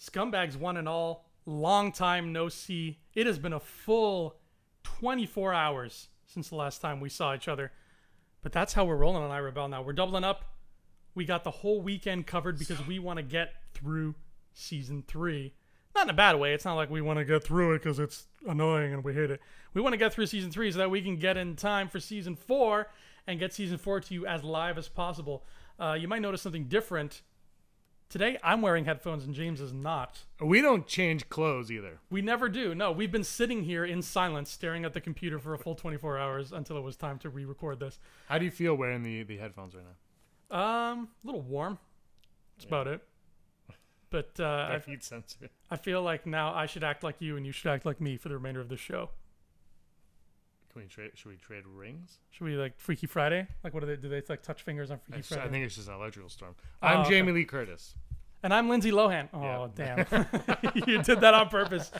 Scumbags one and all. Long time no see. It has been a full 24 hours since the last time we saw each other. But that's how we're rolling on iRebel now. We're doubling up. We got the whole weekend covered because we want to get through season 3. Not in a bad way. It's not like we want to get through it because it's annoying and we hate it. We want to get through season 3 so that we can get in time for season 4 and get season 4 to you as live as possible. You might notice something different. Today, I'm wearing headphones and James is not. We don't change clothes either. We never do. No, we've been sitting here in silence, staring at the computer for a full 24 hours until it was time to re-record this. How do you feel wearing the headphones right now? A little warm. That's about it. But heat sensor. I feel like now I should act like you and you should act like me for the remainder of the show. Should we trade rings? Should we like Freaky Friday? Like what do they like touch fingers on Freaky Friday? I think it's just an electrical storm. I'm Jamie Lee Curtis. And I'm Lindsay Lohan. Oh, yeah. Damn. You did that on purpose.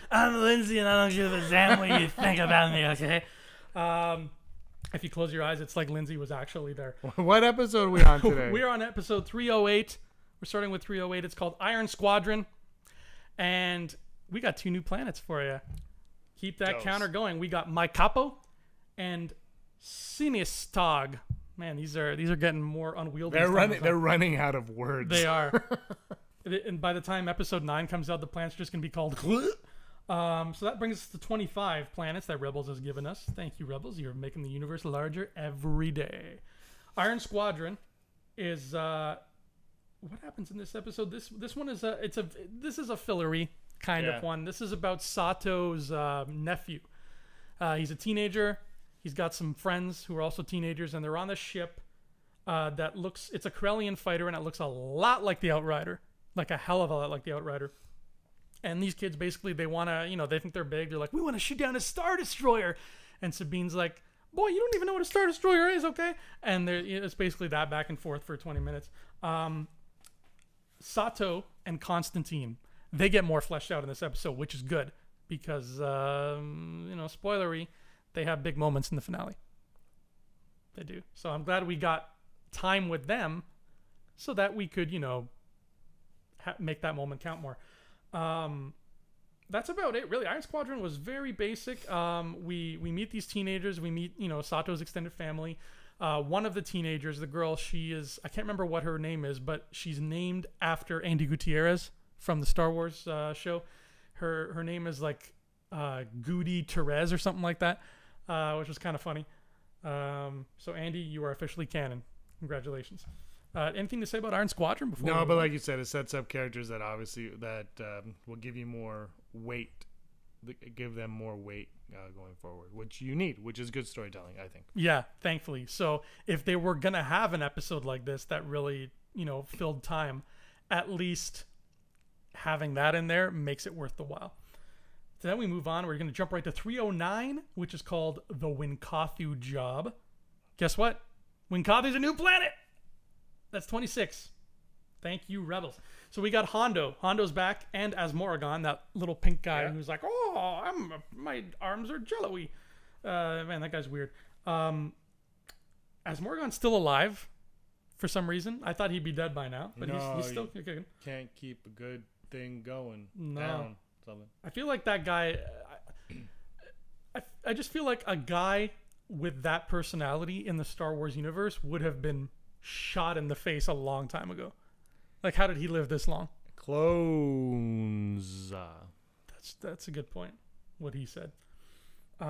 I'm Lindsay and I don't give a damn what you think about me, okay? If you close your eyes, it's like Lindsay was actually there. What episode are we on today? We're on episode 308. We're starting with 308. It's called Iron Squadron. And we got 2 new planets for you. Keep that counter going. We got My Capo and Sinistog. Man, these are getting more unwieldy. They're running out of words. They are. And by the time episode 9 comes out, the planet's just going to be called... So that brings us to 25 planets that Rebels has given us. Thank you, Rebels. You're making the universe larger every day. Iron Squadron is... what happens in this episode? This one is this is a fillery kind of one. This is about Sato's nephew. He's a teenager. He's got some friends who are also teenagers, and they're on a ship that looks... It's a Corellian fighter, and it looks a lot like the Outrider. Like a hell of a lot like the Outrider. And these kids, basically, they want to... they think they're big. They're like, we want to shoot down a Star Destroyer. And Sabine's like, boy, you don't even know what a Star Destroyer is, okay? And it's basically that back and forth for 20 minutes. Sato and Constantine, they get more fleshed out in this episode, which is good. Because, spoilery... They have big moments in the finale. They do. So I'm glad we got time with them so that we could, make that moment count more. That's about it, really. Iron Squadron was very basic. We meet these teenagers. We meet, Sato's extended family. One of the teenagers, the girl, she is... I can't remember what her name is, but she's named after Andy Gutierrez from the Star Wars show. Her name is like Goody Therese or something like that. Which was kind of funny. So Andy, you are officially canon. Congratulations. Anything to say about Iron Squadron before? No, but like you said, it sets up characters that obviously will give you more weight, give them more weight going forward, which you need, which is good storytelling, I think. Yeah, thankfully. So if they were gonna have an episode like this that really, filled time, at least having that in there makes it worth the while. So then we move on. We're going to jump right to 309, which is called the Winkoffu Job. Guess what? Winkoffu's a new planet. That's 26. Thank you, Rebels. So we got Hondo. Hondo's back, and Asmorgon, that little pink guy who's like, oh, my arms are jello-y. Man, that guy's weird. Asmorgon's still alive for some reason. I thought he'd be dead by now, but he's still kicking. Can't keep a good thing going down. Something. I feel like that guy... I just feel like a guy with that personality in the Star Wars universe would have been shot in the face a long time ago. Like, how did he live this long? Clones. That's a good point, what he said. The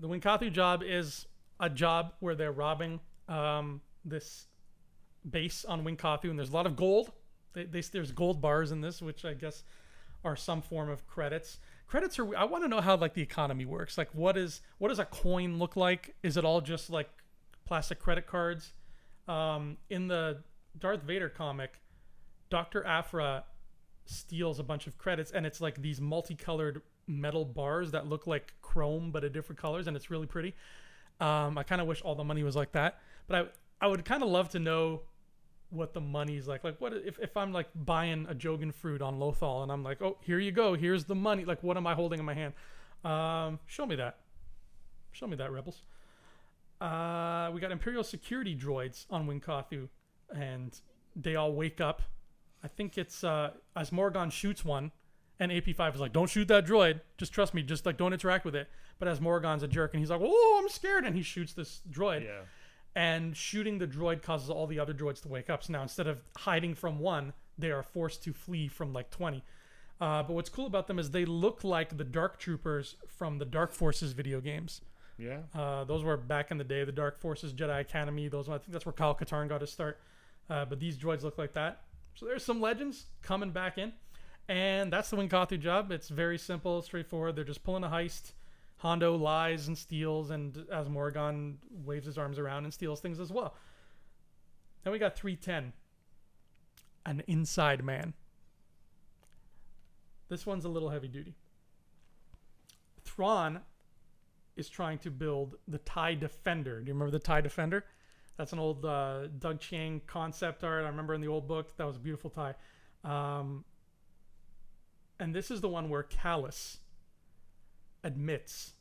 Winkoffu Job is a job where they're robbing this base on Winkoffu, and there's a lot of gold. There's gold bars in this, which I guess... are some form of credits. Credits are... I want to know how like the economy works. Like what does a coin look like? Is it all just like plastic credit cards? In the Darth Vader comic, Dr. Aphra steals a bunch of credits, and it's like these multicolored metal bars that look like chrome but in different colors, and it's really pretty. I kind of wish all the money was like that, but I would kind of love to know what the money's like. Like, what if I'm like buying a Jogan fruit on Lothal and I'm like, oh, here you go, here's the money. Like, what am I holding in my hand? Show me that, Rebels. We got Imperial security droids on Winkoffu, and they all wake up I think it's as Morgan shoots one, and AP5 is like, "Don't shoot that droid. Just trust me. Just like don't interact with it." But as Morgan's a jerk, and he's like, "Oh, I'm scared," and he shoots this droid. Yeah. And shooting the droid causes all the other droids to wake up. So now instead of hiding from one, they are forced to flee from like 20. But what's cool about them is they look like the Dark Troopers from the Dark Forces video games. Yeah. Those were back in the day, the Dark Forces Jedi Academy. Those, I think that's where Kyle Katarn got his start. But these droids look like that. So there's some legends coming back in. And that's the Winkothu job. It's very simple, straightforward. They're just pulling a heist. Hondo lies and steals, and as Morgan waves his arms around and steals things as well. Then we got 310. An inside man. This one's a little heavy duty. Thrawn is trying to build the TIE Defender. Do you remember the TIE Defender? That's an old Doug Chiang concept art. I remember in the old book. That was a beautiful TIE. And this is the one where Callas admits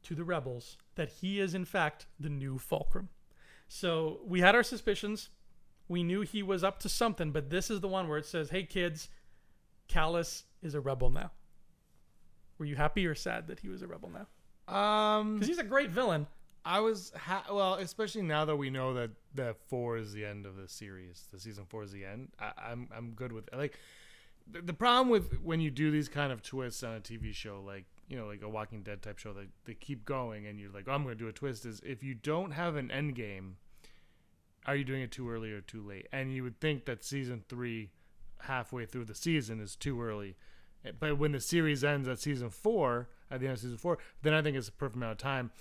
to the rebels that he is in fact the new Fulcrum. So we had our suspicions. We knew he was up to something, but this is the one where it says, "Hey kids, Callas is a rebel now." Were you happy or sad that he was a rebel now? Because he's a great villain. I was well, especially now that we know that 4 is the end of the series. The season 4 is the end. I'm good with it. Like the problem with when you do these kind of twists on a TV show, like like a Walking Dead type show, that they keep going, and you're like, "Oh, I'm going to do a twist." Is if you don't have an end game, are you doing it too early or too late? And you would think that season 3, halfway through the season, is too early. But when the series ends at season 4, at the end of season 4, then I think it's a perfect amount of time.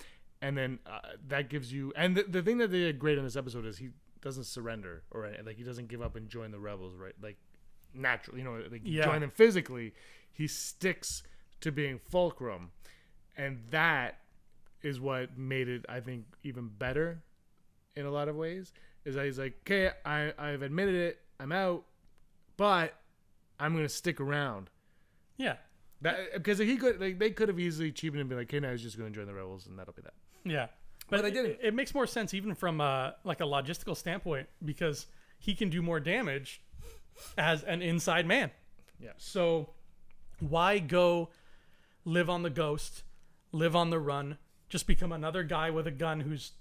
And then that gives you, and the thing that they did great in this episode is he doesn't surrender, or like he doesn't give up and join the rebels, right? Like naturally, join them physically. He sticks to being Fulcrum, and that is what made it, I think, even better in a lot of ways. Is that he's like, "Okay, I've admitted it, I'm out, but I'm gonna stick around." Yeah, that because he could, they could have easily cheapened and been like, "Okay, now he's just gonna join the rebels, and that'll be that." Yeah, but they didn't. It makes more sense even from like a logistical standpoint, because he can do more damage as an inside man. Yeah. So why go live on the Ghost, live on the run, just become another guy with a gun who's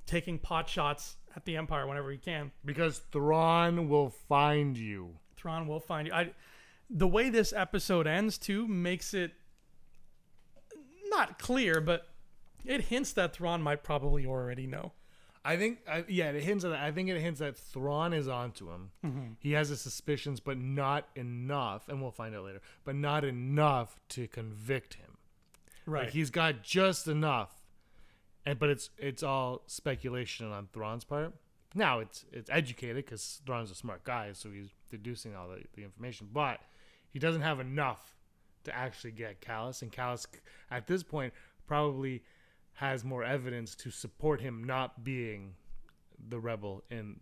taking pot shots at the Empire whenever he can? Because Thrawn will find you. Thrawn will find you. The way this episode ends too makes it not clear, but it hints that Thrawn might probably already know. I think, it hints at that. I think it hints that Thrawn is onto him. Mm-hmm. He has his suspicions, but not enough, and we'll find out later, but not enough to convict him. Right. Like he's got just enough, but it's all speculation on Thrawn's part. Now it's educated because Thrawn's a smart guy, so he's deducing all the information, but he doesn't have enough to actually get Callas, and Callas at this point probably has more evidence to support him not being the rebel in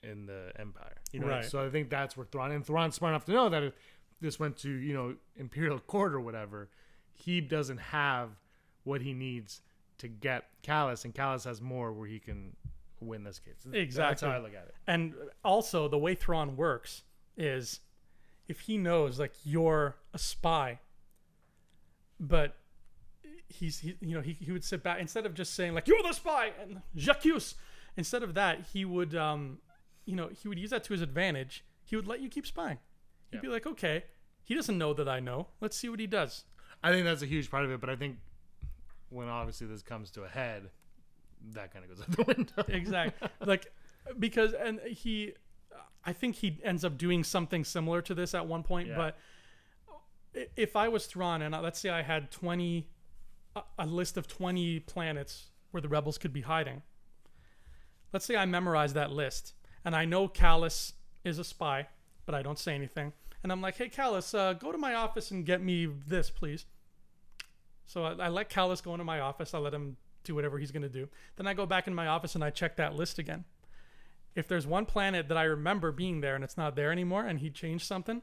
the Empire. Right. So I think that's where Thrawn's smart enough to know that if this went to Imperial Court or whatever, he doesn't have what he needs to get Callas, and Callas has more where he can win this case. Exactly. That's how I look at it. And also the way Thrawn works is if he knows like you're a spy, but he would sit back instead of just saying like you're the spy and j'accuse. Instead of that, he would he would use that to his advantage. He would let you keep spying. He'd be like, okay, he doesn't know that I know. Let's see what he does. I think that's a huge part of it, but I think when obviously this comes to a head, that kind of goes out the window. Exactly. Like because I think he ends up doing something similar to this at one point. Yeah. But if I was Thrawn and let's say I had a list of 20 planets where the rebels could be hiding. Let's say I memorize that list and I know Callas is a spy, but I don't say anything. And I'm like, "Hey, Callas, go to my office and get me this, please." So I let Callas go into my office. I let him do whatever he's going to do. Then I go back in my office and I check that list again. If there's one planet that I remember being there and it's not there anymore and he changed something,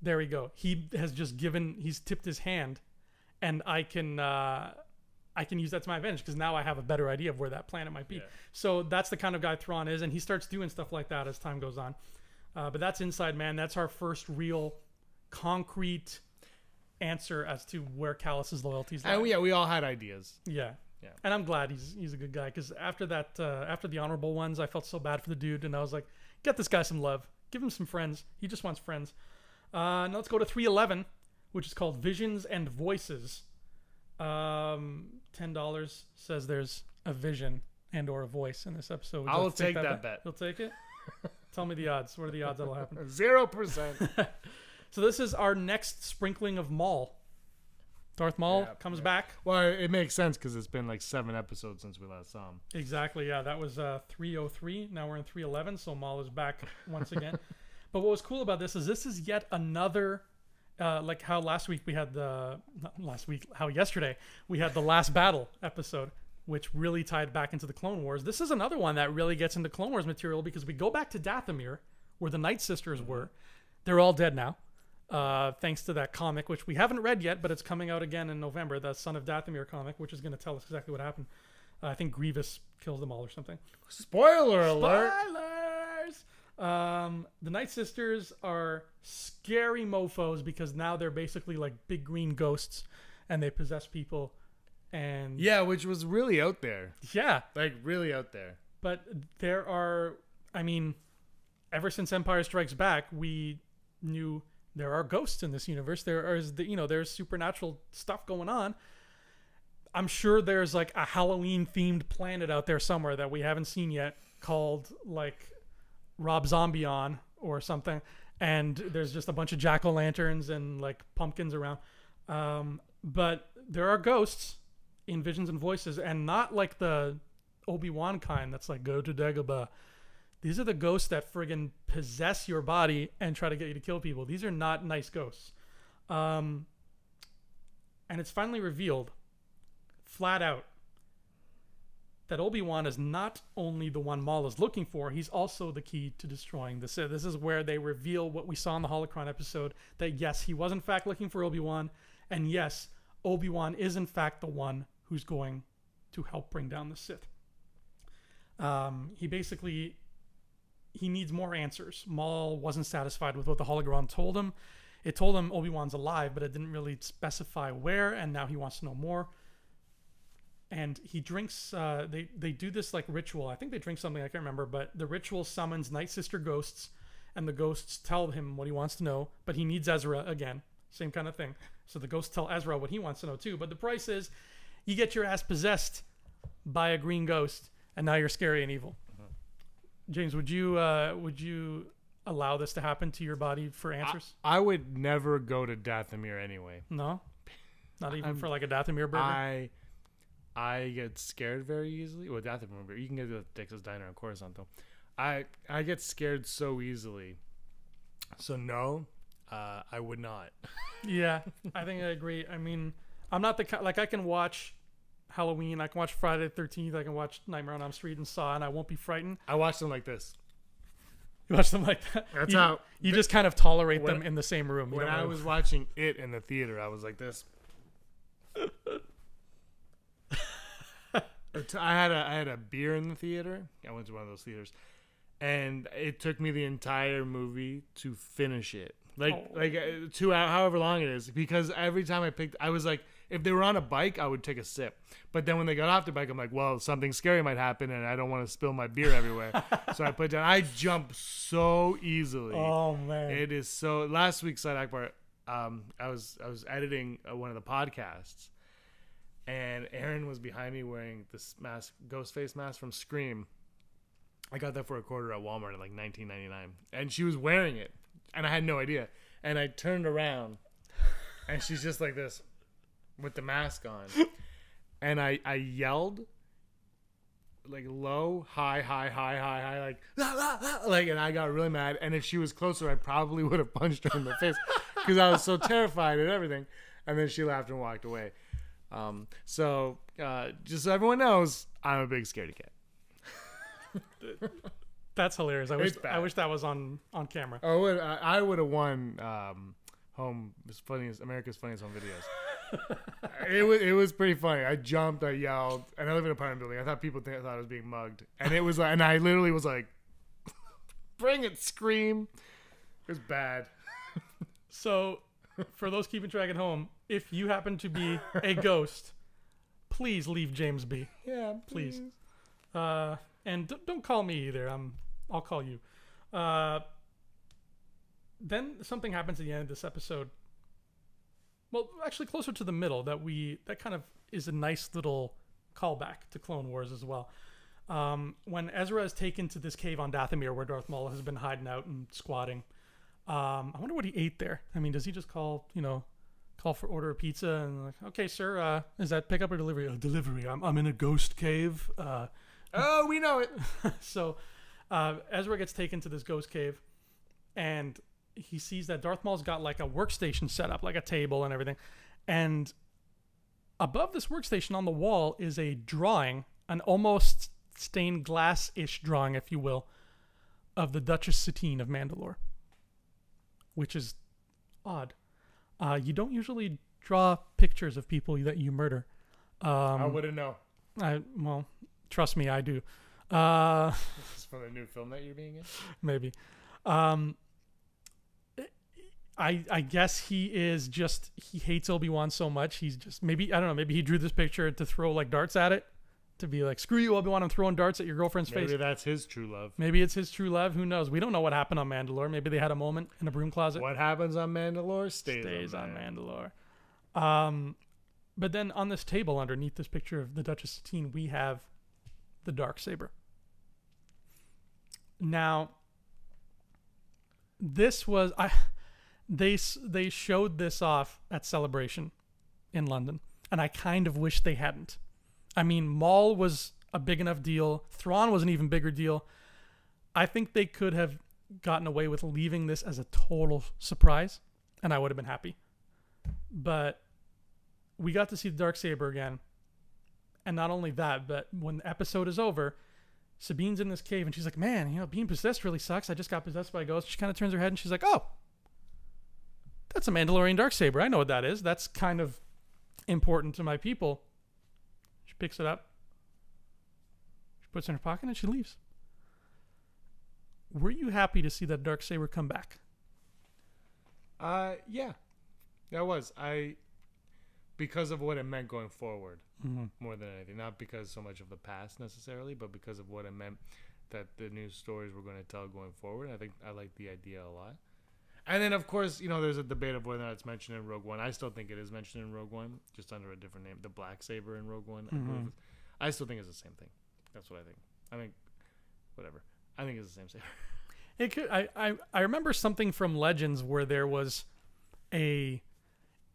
there we go. He's tipped his hand, and I can I can use that to my advantage because now I have a better idea of where that planet might be. Yeah. So that's the kind of guy Thrawn is, and he starts doing stuff like that as time goes on. But that's Inside Man. That's our first real concrete answer as to where Callas's loyalties lie. And we all had ideas. Yeah. Yeah. And I'm glad he's a good guy because after that, after the honorable ones, I felt so bad for the dude, and I was like, get this guy some love, give him some friends. He just wants friends. Now let's go to 311, which is called Visions and Voices. $10 says there's a vision and or a voice in this episode. I will take that bet. You'll take it? Tell me the odds. What are the odds that'll happen? 0%. So this is our next sprinkling of Maul. Darth Maul comes back. Well, it makes sense because it's been like 7 episodes since we last saw him. Exactly, yeah. That was 303. Now we're in 311, so Maul is back once again. But what was cool about this is yet another, like how last week we had how yesterday we had the Last Battle episode, which really tied back into the Clone Wars. This is another one that really gets into Clone Wars material because we go back to Dathomir, where the Night Sisters were. They're all dead now. Thanks to that comic, which we haven't read yet, but it's coming out again in November, the Son of Dathomir comic, which is going to tell us exactly what happened. I think Grievous kills them all or something. Spoiler alert! Spoilers! The Night Sisters are scary mofos because now they're basically like big green ghosts and they possess people. And yeah, which was really out there. Yeah. Like, really out there. But there are, I mean, ever since Empire Strikes Back, we knew there are ghosts in this universe. There's supernatural stuff going on. I'm sure there's like a Halloween themed planet out there somewhere that we haven't seen yet called like Rob Zombie-on or something. And there's just a bunch of jack-o'-lanterns and like pumpkins around. But there are ghosts in Visions and Voices, and not like the Obi-Wan kind that's like, go to Dagobah. These are the ghosts that friggin' possess your body and try to get you to kill people. These are not nice ghosts. And it's finally revealed, flat out, that Obi-Wan is not only the one Maul is looking for, he's also the key to destroying the Sith. This is where they reveal what we saw in the Holocron episode, that yes, he was in fact looking for Obi-Wan, and yes, Obi-Wan is in fact the one who's going to help bring down the Sith. He needs more answers. Maul wasn't satisfied with what the hologram told him. It told him Obi-Wan's alive, but it didn't really specify where, and now he wants to know more. And he drinks, they do this like ritual. I think they drink something, I can't remember, but the ritual summons Night Sister ghosts, and the ghosts tell him what he wants to know, but he needs Ezra again. Same kind of thing. So the ghosts tell Ezra what he wants to know too, but the price is you get your ass possessed by a green ghost, and now you're scary and evil. James, would you allow this to happen to your body for answers? I would never go to Dathomir anyway. No? Not even for like a Dathomir burger? I get scared very easily. Well, Dathomir, you can get to Dix's Diner in Coruscant though. I get scared so easily. So no, I would not. Yeah, I think I agree. I mean, I'm not the like I can watch Halloween, I can watch Friday the 13th, I can watch Nightmare on Elm Street and Saw, and I won't be frightened. I watch them like this. You watch them like that? That's how you just kind of tolerate them in the same room. When I was watching it in the theater, I was like this. I had a beer in the theater. I went to one of those theaters, and it took me the entire movie to finish it. Like 2 hours, however long it is, because every time I was like, if they were on a bike, I would take a sip. But then when they got off the bike, I'm like, well, something scary might happen, and I don't want to spill my beer everywhere. So I put down. I jump so easily. Oh man, it is so. Last week, Side Akbar, I was editing one of the podcasts, and Aaron was behind me wearing this mask, ghost face mask from Scream. I got that for $1 at Walmart in like $19.99, and she was wearing it, and I had no idea. And I turned around, and she's just like this, with the mask on, and I yelled like low, high, like ah, ah, ah, like, and I got really mad. And if she was closer, I probably would have punched her in the face because I was so terrified and everything. And then she laughed and walked away. So just so everyone knows, I'm a big scaredy cat. That's hilarious. I wish that was on camera. Oh, I would have won America's Funniest Home Videos. It was pretty funny. I jumped, I yelled, and I live in an apartment building. I thought thought I was being mugged, and it was like, and I literally was like, "Bring it, scream!" It was bad. So, for those keeping track at home, if you happen to be a ghost, please leave James be. Yeah, Please. And don't call me either. I'll call you. Then something happens at the end of this episode. Well, actually, closer to the middle that kind of is a nice little callback to Clone Wars as well. When Ezra is taken to this cave on Dathomir where Darth Maul has been hiding out and squatting. I wonder what he ate there. I mean, does he just call for order a pizza and like, okay, sir, is that pickup or delivery? Delivery. I'm in a ghost cave. Oh, we know it. So Ezra gets taken to this ghost cave, and he sees that Darth Maul's got like a workstation set up, like a table and everything. And above this workstation on the wall is a drawing, an almost stained glass-ish drawing, if you will, of the Duchess Satine of Mandalore, which is odd. You don't usually draw pictures of people that you murder. I wouldn't know. Well, trust me, I do. This is from the new film that you're being in? Maybe. I guess he hates Obi-Wan so much. He's just, maybe, I don't know, maybe he drew this picture to throw like darts at it. To be like, screw you, Obi-Wan, I'm throwing darts at your girlfriend's face. Maybe that's his true love. Maybe it's his true love. Who knows? We don't know what happened on Mandalore. Maybe they had a moment in a broom closet. What happens on Mandalore stays on Mandalore. But then on this table underneath this picture of the Duchess Satine, we have the Darksaber. Now, this was... They showed this off at Celebration in London, and I kind of wish they hadn't. I mean, Maul was a big enough deal. Thrawn was an even bigger deal. I think they could have gotten away with leaving this as a total surprise, and I would have been happy. But we got to see the Darksaber again. And not only that, but when the episode is over, Sabine's in this cave, and she's like, man, being possessed really sucks. I just got possessed by a ghost. She kind of turns her head, and she's like, oh, that's a Mandalorian Darksaber. I know what that is. That's kind of important to my people. She picks it up. She puts it in her pocket and she leaves. Were you happy to see that Darksaber come back? Yeah. I was. Because of what it meant going forward, more than anything. Not because so much of the past necessarily, but because of what it meant that the new stories we're going to tell going forward. I think I like the idea a lot. And then, of course, there's a debate of whether or not it's mentioned in Rogue One. I still think it is mentioned in Rogue One, just under a different name. The Black Saber in Rogue One. I still think it's the same thing. That's what I think. I think, whatever. I think it's the same saber. It could. I remember something from Legends where there was it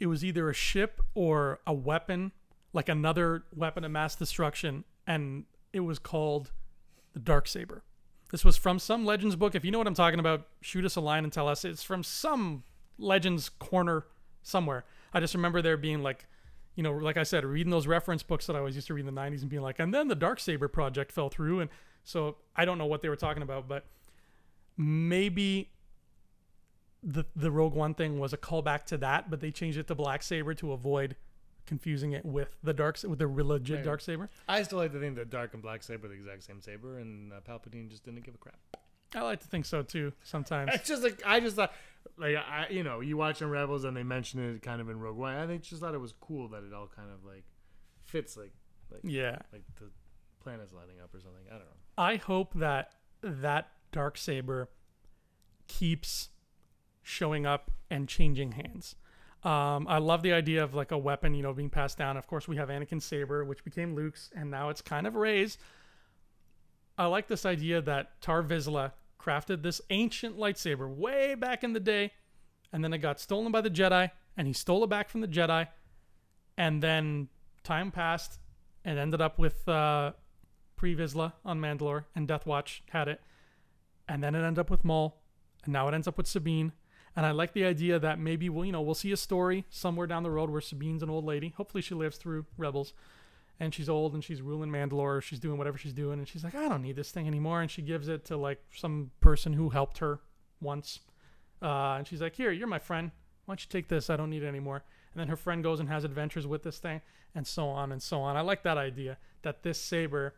was either a ship or a weapon, like another weapon of mass destruction, and it was called the Darksaber. This was from some Legends book. If you know what I'm talking about, shoot us a line and tell us. It's from some Legends corner somewhere. I just remember there being like, like I said, reading those reference books that I always used to read in the 90s and being like, and then the Darksaber project fell through. And so I don't know what they were talking about, but maybe the Rogue One thing was a callback to that, but they changed it to Black Saber to avoid confusing it with the legit Darksaber. I still like to think that Dark and Black Saber are the exact same saber, and Palpatine just didn't give a crap. I like to think so too. Sometimes it's just like I just thought, like you watch in Rebels and they mention it kind of in Rogue One. I just thought it was cool that it all kind of like fits, like the planets lighting up or something. I don't know. I hope that Darksaber keeps showing up and changing hands. I love the idea of like a weapon, being passed down. Of course, we have Anakin's saber, which became Luke's, and now it's kind of Rey's. I like this idea that Tar Vizsla crafted this ancient lightsaber way back in the day, and then it got stolen by the Jedi, and he stole it back from the Jedi, and then time passed and ended up with Pre Vizsla on Mandalore, and Death Watch had it, and then it ended up with Maul, and now it ends up with Sabine. And I like the idea that maybe we'll see a story somewhere down the road where Sabine's an old lady. Hopefully she lives through Rebels. And she's old and she's ruling Mandalore. She's doing whatever she's doing. And she's like, I don't need this thing anymore. And she gives it to like some person who helped her once. And she's like, here, you're my friend. Why don't you take this? I don't need it anymore. and then her friend goes and has adventures with this thing, and so on and so on. I like that idea that this saber,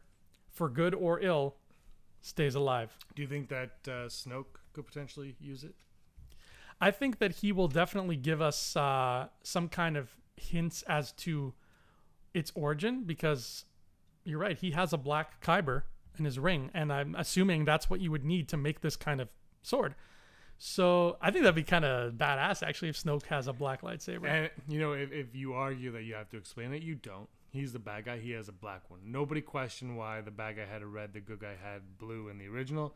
for good or ill, stays alive. Do you think that Snoke could potentially use it? I think that he will definitely give us some kind of hints as to its origin, because you're right, he has a black kyber in his ring, and I'm assuming that's what you would need to make this kind of sword. So I think that'd be kind of badass, actually, if Snoke has a black lightsaber. And, you know, if you argue that you have to explain it, you don't. He's the bad guy. He has a black one. Nobody questioned why the bad guy had a red, the good guy had blue in the original.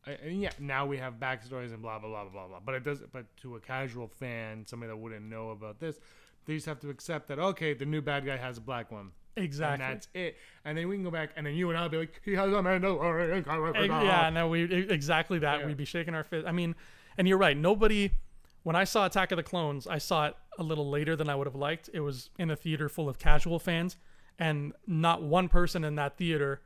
And yeah, now we have backstories and blah, blah, blah, blah, blah. But it does. But to a casual fan, somebody that wouldn't know about this, they just have to accept that, okay, the new bad guy has a black one. Exactly. And that's it. And then we can go back, and then you and I'll be like, he has a Mandalore. Yeah, no, exactly that. Yeah. We'd be shaking our fist. I mean, and you're right. Nobody, when I saw Attack of the Clones, I saw it a little later than I would have liked. It was in a theater full of casual fans, and not one person in that theater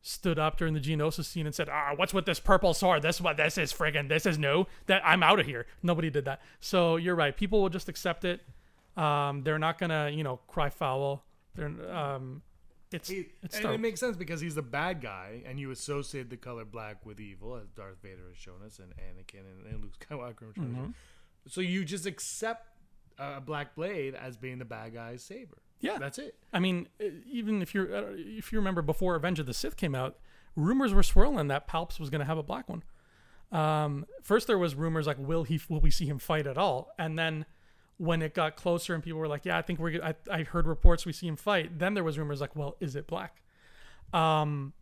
stood up during the geonosis scene and said, what's with this purple sword? This is what this is, friggin'. This is new. That I'm out of here. Nobody did that. So you're right. People will just accept it. They're not gonna, cry foul. They're it's and it makes sense because he's the bad guy, and you associate the color black with evil, as Darth Vader has shown us, and Anakin and Luke Skywalker have shown us. So you just accept a black blade as being the bad guy's saber. Yeah, that's it. I mean, even if you remember before Revenge of the Sith came out, rumors were swirling that Palps was going to have a black one. First there was rumors like, will we see him fight at all? And then when it got closer and people were like, yeah, I think I heard reports we see him fight. Then there was rumors like, well, is it black? And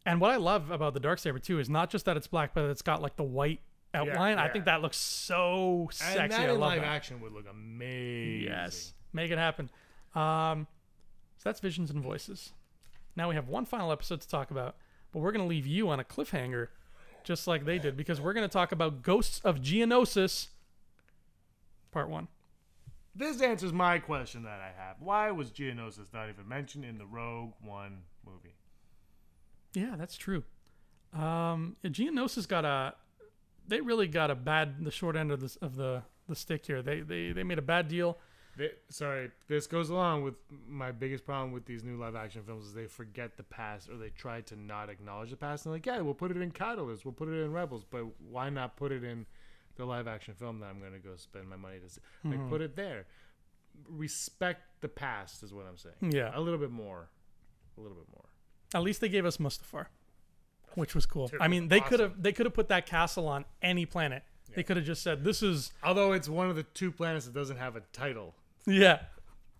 what I love about the Darksaber too is not just that it's black, but it's got like the white outline. Yeah. I think that looks so sexy. And that in live action would look amazing. Yes, make it happen. So that's Visions and Voices. Now we have one final episode to talk about, but we're going to leave you on a cliffhanger, just like they did, because we're going to talk about Ghosts of Geonosis, Part 1. This answers my question that I have. Why was Geonosis not even mentioned in the Rogue One movie? Yeah, that's true. Geonosis they really got the short end of the stick here. They made a bad deal. This goes along with my biggest problem with these new live action films is they forget the past, or they try to not acknowledge the past. And like, yeah, we'll put it in Callas, we'll put it in Rebels, but why not put it in the live action film that I'm going to go spend my money to see? Like, put it there. Respect the past is what I'm saying. Yeah, a little bit more. At least they gave us Mustafar, which was cool. I mean, they could have put that castle on any planet. Yeah. They could have just said, this is, although it's one of the 2 planets that doesn't have a title. Yeah,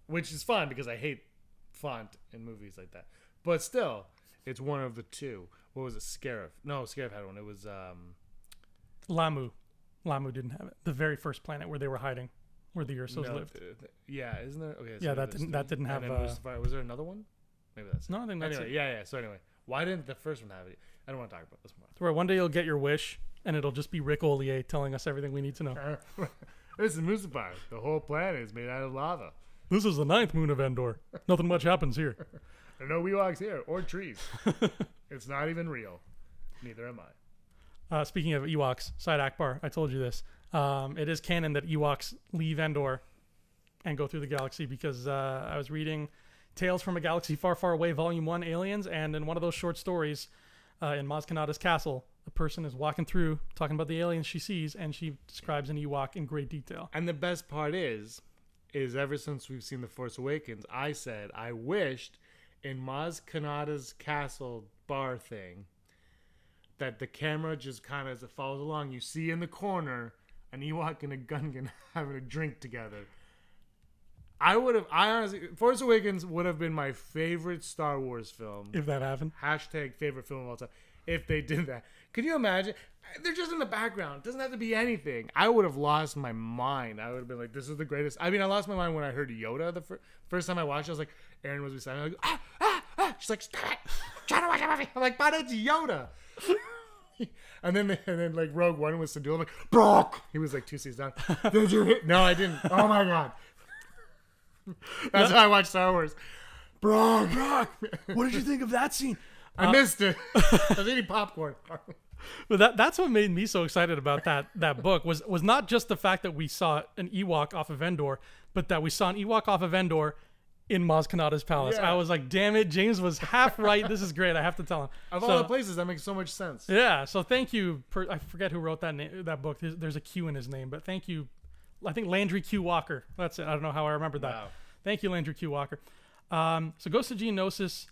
which is fun because I hate font in movies like that. But still, it's one of the 2. What was it? Scarif? No, Scarif had one. It was Lamu. Lamu didn't have it. The very first planet where they were hiding, where the Ursos lived. Yeah, isn't there? Okay. So yeah, that didn't have. Was there another one? Maybe that's no. I think that's anyway. Yeah. So anyway, why didn't the first one have it? I don't want to talk about this more. Where one day you'll get your wish, and it'll just be Rick Ollier telling us everything we need to know. This is Mustafar. The whole planet is made out of lava. This is the 9th moon of Endor. Nothing much happens here. There are no Ewoks here, or trees. It's not even real. Neither am I. Speaking of Ewoks, Side Akbar, I told you this. It is canon that Ewoks leave Endor and go through the galaxy, because I was reading Tales from a Galaxy Far, Far Away, Volume 1, Aliens, and in one of those short stories, in Maz Kanata's castle, a person is walking through talking about the aliens she sees, and she describes an Ewok in great detail. And the best part is ever since we've seen The Force Awakens, I said I wished in Maz Kanata's castle bar thing that the camera just kind of, as it follows along, you see in the corner an Ewok and a Gungan having a drink together. I honestly, Force Awakens would have been my favorite Star Wars film. If that happened. # favorite film of all time. If they did that. Could you imagine? They're just in the background. It doesn't have to be anything. I would have lost my mind. I would have been like, this is the greatest. I mean, I lost my mind when I heard Yoda. The first time I watched it, I was like, Erin was beside me. I'm like, She's like, stop it. I'm trying to watch a movie. I'm like, but it's Yoda. And then like Rogue One was Sadul. I'm like, Brock. He was like 2 seats down. Did you hit? No, I didn't. Oh my God. That's how I watch Star Wars. Brock. What did you think of that scene? I missed it. I was eating popcorn. But that's what made me so excited about that book was not just the fact that we saw an Ewok off of Endor, but that we saw an Ewok off of Endor in Maz Kanata's palace. Yeah. I was like, damn it, James was half right. This is great. I have to tell him. Of all the places, that makes so much sense. Yeah. So thank you. I forget who wrote that book. There's a Q in his name, but thank you. I think Landry Q. Walker. That's it. I don't know how I remember that. Wow. Thank you, Landry Q. Walker. So Ghost of Geonosis.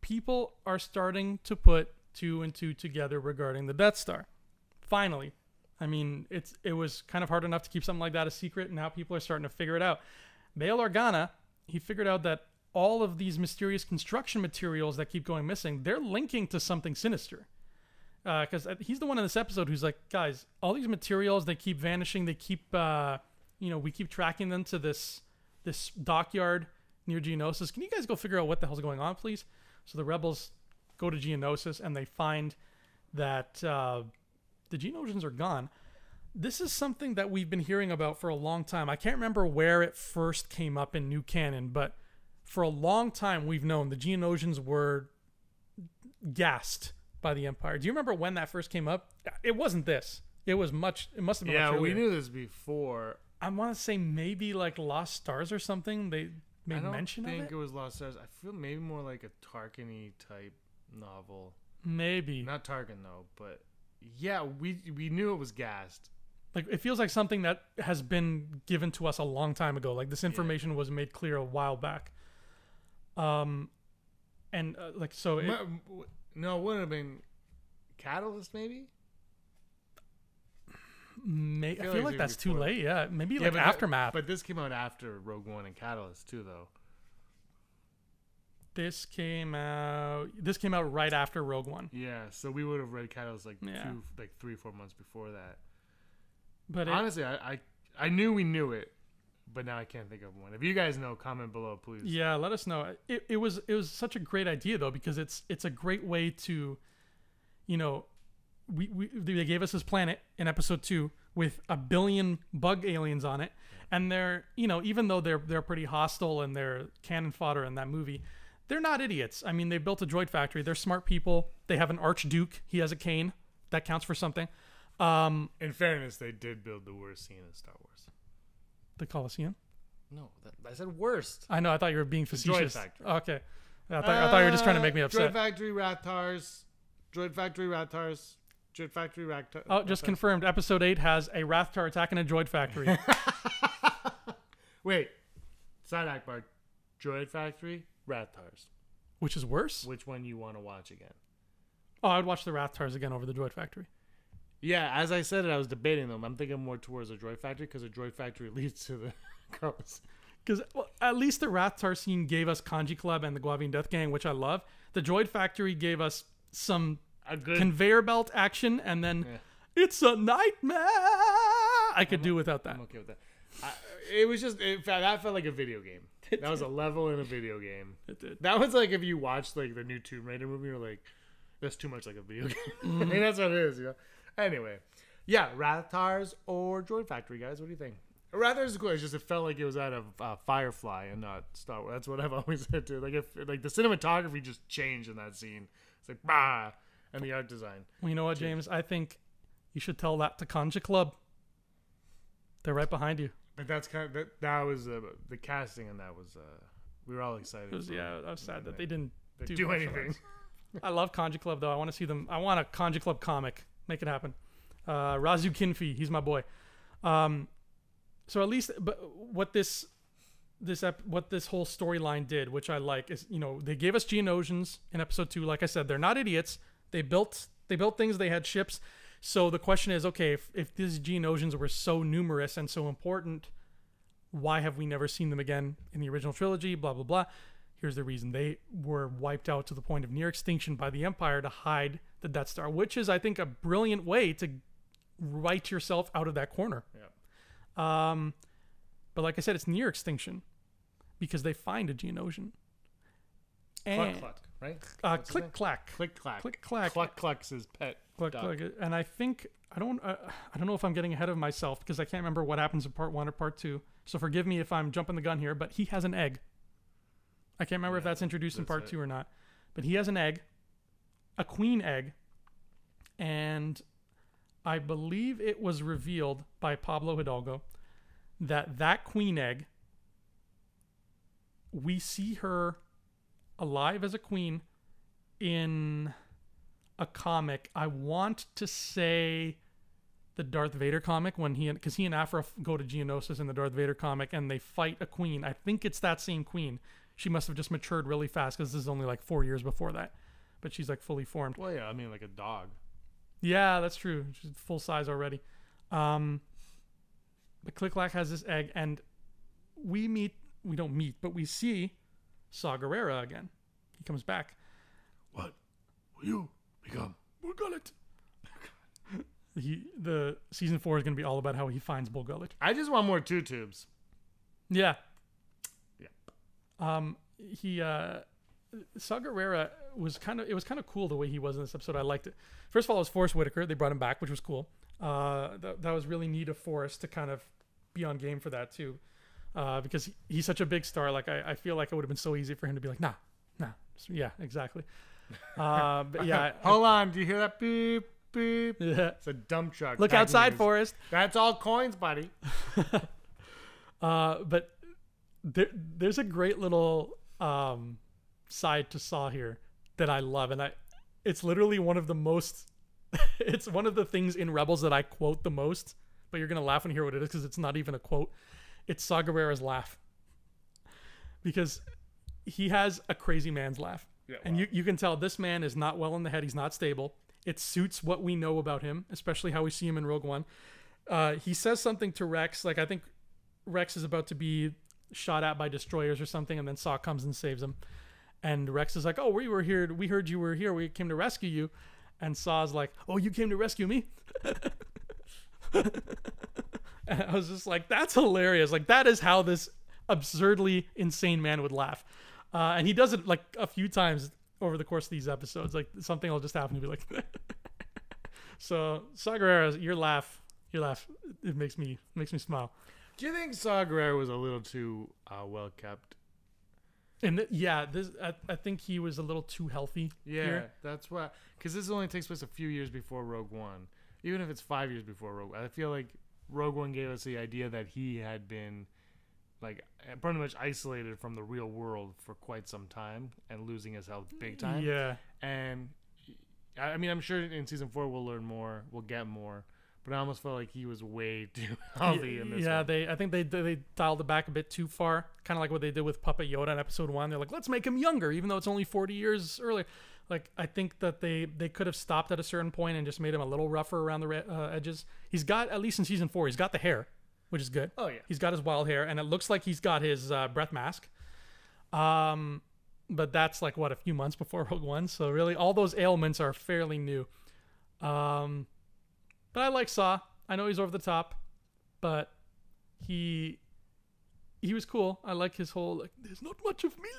People are starting to put 2 and 2 together regarding the Death Star. Finally. I mean, it was kind of hard enough to keep something like that a secret, and now people are starting to figure it out. Bail Organa, he figured out that all of these mysterious construction materials that keep going missing, they're linking to something sinister. Because he's the one in this episode who's like, guys, all these materials, they keep vanishing. They keep, we keep tracking them to this dockyard near Geonosis. Can you guys go figure out what the hell's going on, please? So the rebels go to Geonosis and they find that the Geonosians are gone. This is something that we've been hearing about for a long time. I can't remember where it first came up in new canon, but for a long time we've known the Geonosians were gassed by the Empire. Do you remember when that first came up? It wasn't this. It must have been much earlier. Yeah, we knew this before. I want to say maybe like Lost Stars or something. They made mention of it. I think it was Lost Stars. I feel maybe more like a Tarkin-y type novel. Maybe. Not Tarkin though, but yeah, we knew it was gassed. Like it feels like something that has been given to us a long time ago. Like this information was made clear a while back. No, it wouldn't have been Catalyst, maybe. I feel like that's too late. Yeah, maybe like Aftermath. But this came out after Rogue One and Catalyst too, though. This came out right after Rogue One. Yeah, so we would have read Catalyst like 3-4 months before that. But honestly, I knew we knew it, but now I can't think of one. If you guys know, comment below, please. Yeah, let us know. It was such a great idea though, because it's a great way to, they gave us this planet in episode 2 with 1 billion bug aliens on it, and they're even though they're pretty hostile and they're cannon fodder in that movie, they're not idiots. I mean, they built a droid factory. They're smart people. They have an archduke. He has a cane. That counts for something. In fairness, they did build the worst scene in Star Wars. The Colosseum? No, I said worst. I know. I thought you were being facetious. Droid factory. Okay. I thought you were just trying to make me upset. Droid factory, Rathars. Droid factory, Rathars. Droid factory, Rathars. Oh, just confirmed. Episode 8 has a Rathtar attacking a droid factory. Wait. Side Akbar. Droid factory, Rathars. Which is worse? Which one you want to watch again? Oh, I would watch the Rathars again over the droid factory. Yeah, as I said it, I was debating them. I'm thinking more towards a droid factory because a droid factory leads to the Callas. Because at least the Rathtar scene gave us Kanji Club and the Guavian Death Gang, which I love. The droid factory gave us some conveyor belt action, and then it's a nightmare. I could do without that. I'm okay with that. It was just, that felt like a video game. That was a level in a video game. It did. That was like if you watched like the new Tomb Raider movie, you're like, that's too much like a video game. I mean, that's what it is, Anyway, yeah, Rathars or Droid Factory, guys. What do you think? Rathars is cool. It's just it felt like it was out of Firefly and not Star Wars. That's what I've always said too. Like the cinematography just changed in that scene. It's like bah, and the art design. Well, you know what, James? I think you should tell that to Kanji Club. They're right behind you. But that's kind of that was the casting, and that was we were all excited. I was sad that they didn't do anything. I love Kanji Club though. I want to see them. I want a Kanji Club comic. Make it happen. Razu Kinfi, he's my boy. So at least, but what this whole storyline did, which I like, is they gave us Geonosians in episode 2. Like I said, they're not idiots. They built things. They had ships. So the question is, okay, if these Geonosians were so numerous and so important, why have we never seen them again in the original trilogy? Blah blah blah. Here's the reason. They were wiped out to the point of near extinction by the Empire to hide the Death Star, which is, I think, a brilliant way to write yourself out of that corner. Yeah. But like I said, it's near extinction because they find a Geonosian. Cluck cluck, right? Click clack. Click clack. Click clack. Cluck cluck's his pet. Cluck cluck. And I think I don't know if I'm getting ahead of myself because I can't remember what happens in part 1 or part 2. So forgive me if I'm jumping the gun here, but he has an egg. I can't remember if that's introduced in part 2 or not. But he has an egg, a queen egg, and I believe it was revealed by Pablo Hidalgo that queen egg, we see her alive as a queen in a comic. I want to say the Darth Vader comic, because he and Aphra go to Geonosis in the Darth Vader comic and they fight a queen. I think it's that same queen. She must have just matured really fast because this is only like 4 years before that, but she's like fully formed. Well, yeah, I mean like a dog. Yeah, that's true. She's full size already. But Click-Clack has this egg, and we don't meet, but we see Saw Gerrera again. He comes back. What will you become? Bulgullet. The season 4 is going to be all about how he finds Bulgullet. I just want more two tubes. Yeah. Yeah. Saw Gerrera was kind of cool the way he was in this episode. I liked it. First of all, it was Forrest Whitaker. They brought him back, which was cool. That was really neat of Forrest to kind of be on game for that too, because he's such a big star. Like I feel like it would have been so easy for him to be like, nah, yeah, exactly. But yeah, hold on. Do you hear that beep beep? Yeah, it's a dump truck. Look outside, Forrest. That's all coins, buddy. But there's a great little side to Saw here that I love, and it's literally one of the most. It's one of the things in Rebels that I quote the most, but you're gonna laugh when you hear what it is because it's not even a quote. It's Saw Gerrera's laugh, because he has a crazy man's laugh, and you can tell this man is not well in the head. He's not stable. It suits what we know about him, especially how we see him in Rogue One. He says something to Rex, like I think Rex is about to be shot at by destroyers or something, and then Saw comes and saves him. And Rex is like, "Oh, we were here. We heard you were here. We came to rescue you." And Saw's like, "Oh, you came to rescue me?" And I was just like, that's hilarious. Like, that is how this absurdly insane man would laugh. And he does it like a few times over the course of these episodes. Like, something will just happen to be like, so Saw Gerrera, your laugh, it makes me smile. Do you think Saw Gerrera was a little too well kept? And I think he was a little too healthy. Yeah, here. That's why. Because this only takes place a few years before Rogue One. Even if it's 5 years before Rogue One, I feel like Rogue One gave us the idea that he had been like pretty much isolated from the real world for quite some time and losing his health big time. Yeah. And I mean, I'm sure in season 4 we'll learn more, we'll get more. But I almost felt like he was way too healthy in this one. I think they dialed it back a bit too far, kind of like what they did with Puppet Yoda in episode 1. They're like, let's make him younger, even though it's only 40 years earlier. Like, I think that they could have stopped at a certain point and just made him a little rougher around the edges. He's got, at least in season 4, he's got the hair, which is good. Oh, yeah. He's got his wild hair, and it looks like he's got his breath mask. But that's like, what, a few months before Rogue One? So really, all those ailments are fairly new. But I like Saw. I know he's over the top, but he was cool. I like his whole, like, there's not much of me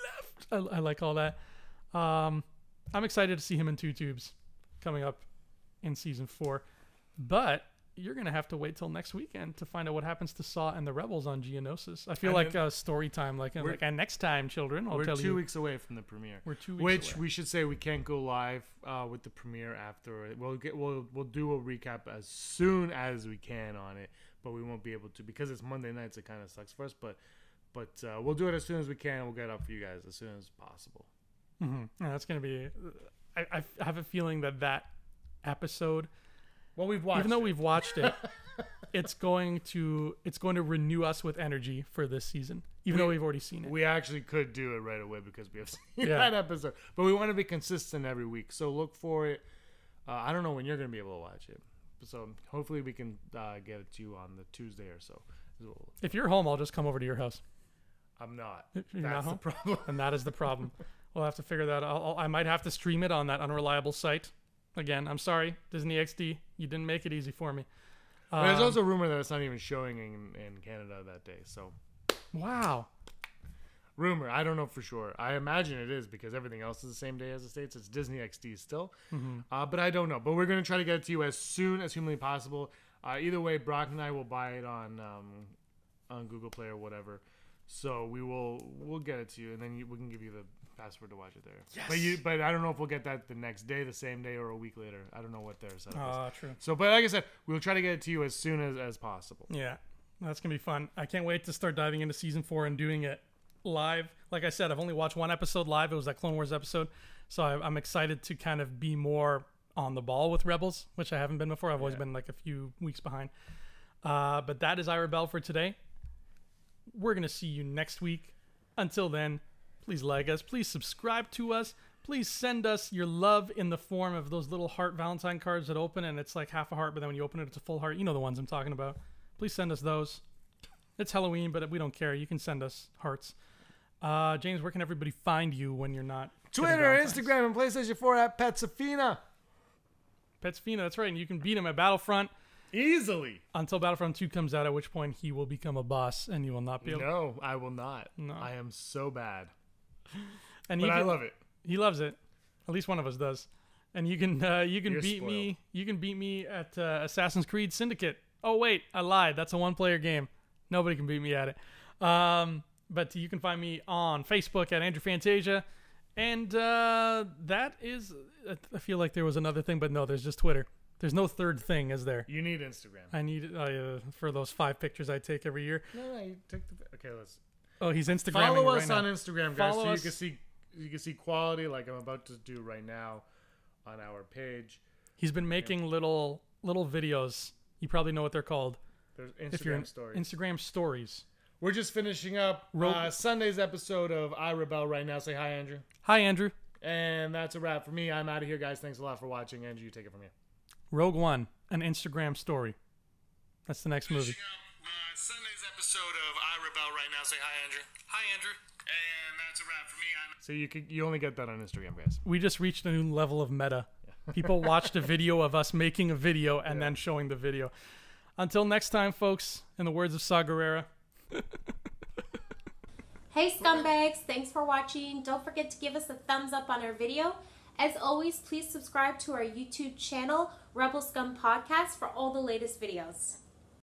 left. I like all that. I'm excited to see him in Two Tubes coming up in season 4. But you're going to have to wait till next weekend to find out what happens to Saw and the Rebels on Geonosis. I feel like story time, and next time, children, I'll tell you. We're 2 weeks away from the premiere. We're 2 weeks away. We should say we can't go live with the premiere after. We'll do a recap as soon as we can on it, but we won't be able to because it's Monday nights. It kind of sucks for us, but we'll do it as soon as we can. We'll get it up for you guys as soon as possible. Mm-hmm. Yeah, that's going to be. I have a feeling that episode. Well, we've watched it, it's going to renew us with energy for this season, even though we've already seen it. We actually could do it right away because we have seen that episode, but we want to be consistent every week. So look for it. I don't know when you're going to be able to watch it, so hopefully we can get it to you on the Tuesday or so. If you're home, I'll just come over to your house. I'm not. You're That's not home? the problem. And that is the problem. We'll have to figure that out. I might have to stream it on that unreliable site. Again, I'm sorry, Disney XD. You didn't make it easy for me. There's also a rumor that it's not even showing in Canada that day. So, wow. Rumor. I don't know for sure. I imagine it is because everything else is the same day as the States. It's Disney XD still. Mm-hmm. But I don't know. But we're going to try to get it to you as soon as humanly possible. Either way, Brock and I will buy it on Google Play or whatever. So we'll get it to you, and then we can give you the password to watch it there. Yes. But I don't know if we'll get that the next day, the same day, or a week later. I don't know what their setup is. True. So, but like I said, we'll try to get it to you as soon as possible. Yeah, that's gonna be fun. I can't wait to start diving into season 4 and doing it live. Like I said, I've only watched one episode live. It was that Clone Wars episode, so I'm excited to kind of be more on the ball with Rebels, which I haven't been before. I've always been like a few weeks behind. But that is I Rebel for today. We're gonna see you next week. Until then, please like us. Please subscribe to us. Please send us your love in the form of those little heart Valentine cards that open, and it's like half a heart, but then when you open it, it's a full heart. You know the ones I'm talking about. Please send us those. It's Halloween, but we don't care. You can send us hearts. James, where can everybody find you when you're not Twitter, Instagram, and PlayStation 4 at Petsafina. Petsafina, that's right. And you can beat him at Battlefront. Easily. Until Battlefront 2 comes out, at which point he will become a boss and you will not be able No, I will not. No. I am so bad. And I love it. He loves it. At least one of us does. And you can beat spoiled. me. You can beat me at Assassin's Creed Syndicate. Oh wait, I lied. That's a one-player game. Nobody can beat me at it. But you can find me on Facebook at Andrew Fantasia. And that is. I feel like there was another thing, but no, there's just Twitter. There's no third thing, is there? You need Instagram. I need for those 5 pictures I take every year. No, you take the. Okay, let's. Oh, he's Instagramming Follow right us now. on Instagram, guys, Follow so us. you can see quality like I'm about to do right now on our page. He's been making little videos. You probably know what they're called. There's If you're Instagram stories. Instagram stories. We're just finishing up Sunday's episode of I Rebel right now. Say hi, Andrew. Hi, Andrew. And that's a wrap for me. I'm out of here, guys. Thanks a lot for watching. Andrew, you take it from here. Rogue One, an Instagram story. That's the next movie. Sunday's episode of I Rebel right now. Say hi, Andrew. Hi, Andrew. And that's a wrap for me. So you only get that on Instagram, guys. We just reached a new level of meta. People watched a video of us making a video and then showing the video. Until next time, folks, in the words of Saw Gerrera. Hey scumbags, thanks for watching. Don't forget to give us a thumbs up on our video. As always, please subscribe to our YouTube channel, Rebel Scum Podcast, for all the latest videos.